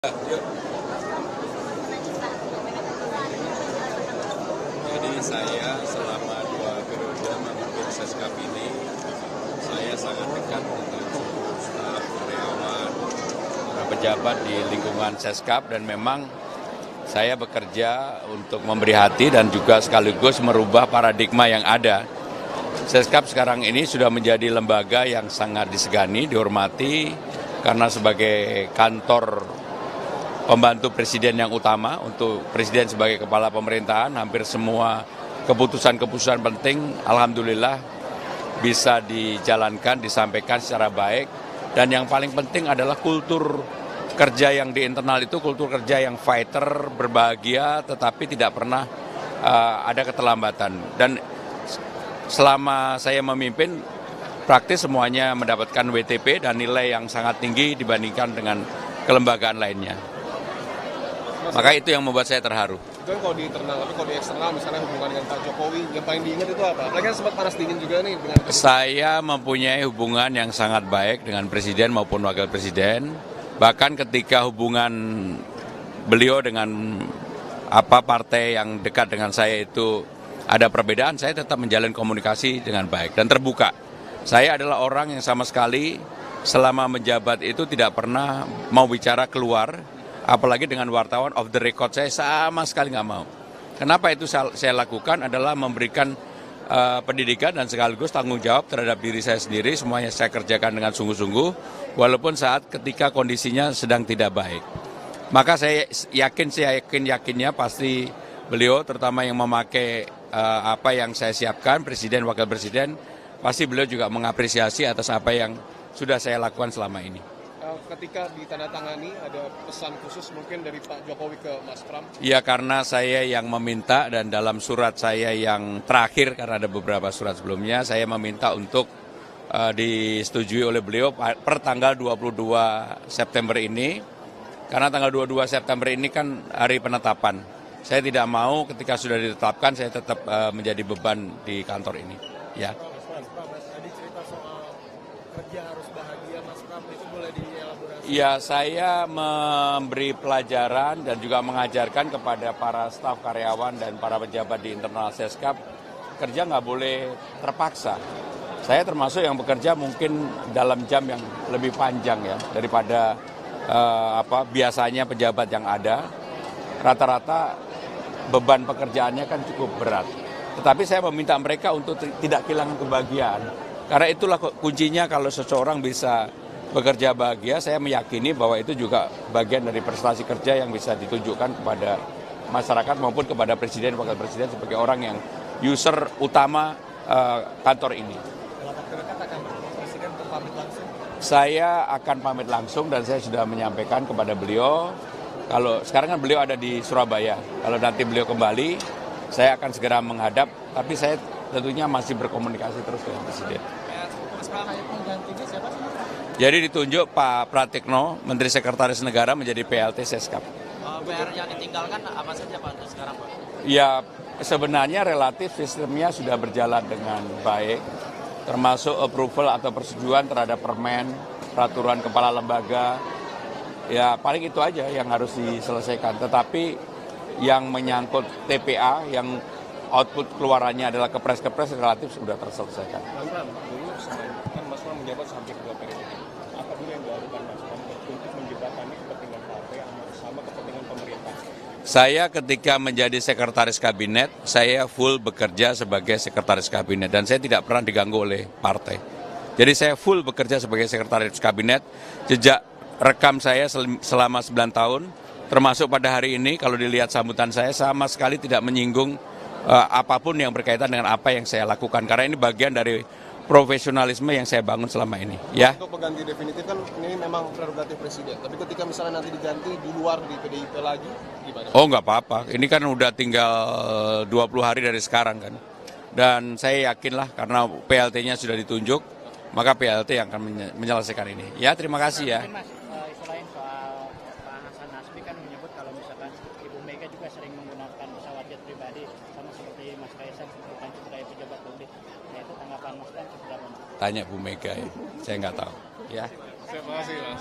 Jadi saya selama 2 periode memimpin Seskap ini, saya sangat dekat dengan seluruh staf, karyawan, para pejabat di lingkungan Seskap, dan memang saya bekerja untuk memberi hati dan juga sekaligus merubah paradigma yang ada. Seskap sekarang ini sudah menjadi lembaga yang sangat disegani, dihormati, karena sebagai kantor pembantu presiden yang utama, untuk presiden sebagai kepala pemerintahan, hampir semua keputusan-keputusan penting alhamdulillah bisa dijalankan, disampaikan secara baik. Dan yang paling penting adalah kultur kerja yang di internal itu kultur kerja yang fighter, berbahagia, tetapi tidak pernah ada keterlambatan. Dan selama saya memimpin, praktis semuanya mendapatkan WTP dan nilai yang sangat tinggi dibandingkan dengan kelembagaan lainnya. Maka itu yang membuat saya terharu. Itu kan kalau di internal, tapi kalau di eksternal misalnya hubungan dengan Pak Jokowi, yang paling diingat itu apa? Apalagi kan sempat panas dingin juga nih dengan... Saya mempunyai hubungan yang sangat baik dengan Presiden maupun Wakil Presiden. Bahkan ketika hubungan beliau dengan partai yang dekat dengan saya itu ada perbedaan, saya tetap menjalin komunikasi dengan baik dan terbuka. Saya adalah orang yang sama sekali selama menjabat itu tidak pernah mau bicara keluar, apalagi dengan wartawan off the record, saya sama sekali nggak mau. Kenapa itu saya lakukan adalah memberikan pendidikan dan sekaligus tanggung jawab terhadap diri saya sendiri. Semuanya saya kerjakan dengan sungguh-sungguh, walaupun saat ketika kondisinya sedang tidak baik. Maka saya yakinnya pasti beliau, terutama yang memakai apa yang saya siapkan, Presiden, Wakil Presiden, pasti beliau juga mengapresiasi atas apa yang sudah saya lakukan selama ini. Ketika ditandatangani ada pesan khusus mungkin dari Pak Jokowi ke Mas Pram? Ya, karena saya yang meminta, dan dalam surat saya yang terakhir, karena ada beberapa surat sebelumnya, saya meminta untuk disetujui oleh beliau per tanggal 22 September ini. Karena tanggal 22 September ini kan hari penetapan. Saya tidak mau ketika sudah ditetapkan saya tetap menjadi beban di kantor ini. Ya. Tadi cerita soal kerja harus bahagia, Mas Pram, itu boleh dielaborasi? Ya, saya memberi pelajaran dan juga mengajarkan kepada para staf, karyawan, dan para pejabat di internal Seskap, kerja nggak boleh terpaksa. Saya termasuk yang bekerja mungkin dalam jam yang lebih panjang ya daripada biasanya pejabat yang ada. Rata-rata beban pekerjaannya kan cukup berat. Tetapi saya meminta mereka untuk tidak kehilangan kebahagiaan. Karena itulah kuncinya kalau seseorang bisa bekerja bahagia, saya meyakini bahwa itu juga bagian dari prestasi kerja yang bisa ditunjukkan kepada masyarakat maupun kepada Presiden, Wakil Presiden sebagai orang yang user utama kantor ini. Saya akan pamit langsung dan saya sudah menyampaikan kepada beliau, kalau sekarang kan beliau ada di Surabaya, kalau nanti beliau kembali, saya akan segera menghadap, tapi saya tentunya masih berkomunikasi terus dengan Presiden. Jadi ditunjuk Pak Pratikno, Menteri Sekretaris Negara, menjadi PLT Seskap. PR yang ditinggalkan apa saja Pak untuk sekarang Pak? Ya, sebenarnya relatif sistemnya sudah berjalan dengan baik, termasuk approval atau persetujuan terhadap permen, peraturan kepala lembaga. Ya paling itu aja yang harus diselesaikan. Tetapi yang menyangkut TPA, yang output keluarannya adalah kepres-kepres, relatif sudah terselesaikan. Mas Pram, dulu kan Mas Pram menjabat sampai 2 periode. Apa dulu yang dilakukan Mas Pram untuk menjembatani kepentingan partai sama kepentingan pemerintah? Saya ketika menjadi sekretaris kabinet, saya full bekerja sebagai sekretaris kabinet dan saya tidak pernah diganggu oleh partai. Jadi saya full bekerja sebagai sekretaris kabinet. Jejak rekam saya selama 9 tahun, termasuk pada hari ini, kalau dilihat sambutan saya sama sekali tidak menyinggung apapun yang berkaitan dengan apa yang saya lakukan. Karena ini bagian dari profesionalisme yang saya bangun selama ini. Ya. Untuk pengganti definitif kan ini memang prerogatif Presiden. Tapi ketika misalnya nanti diganti di luar di PDIP lagi, gimana? Oh, nggak apa-apa. Ini kan udah tinggal 20 hari dari sekarang kan. Dan saya yakinlah karena PLT-nya sudah ditunjuk, maka PLT yang akan menyelesaikan ini. Ya, terima kasih ya. Mas, selain soal Pak Hasan Nasbi kan menyebut kalau misalkan Ibu Mega juga sering menggunakan pesawat jet pribadi, sama seperti Mas Kaisang sebagai pejabat publik. Nah, itu tanggapan Mas kan seperti apa? Tanya Bu Mega ya, saya nggak tahu. Ya. Terima kasih Mas.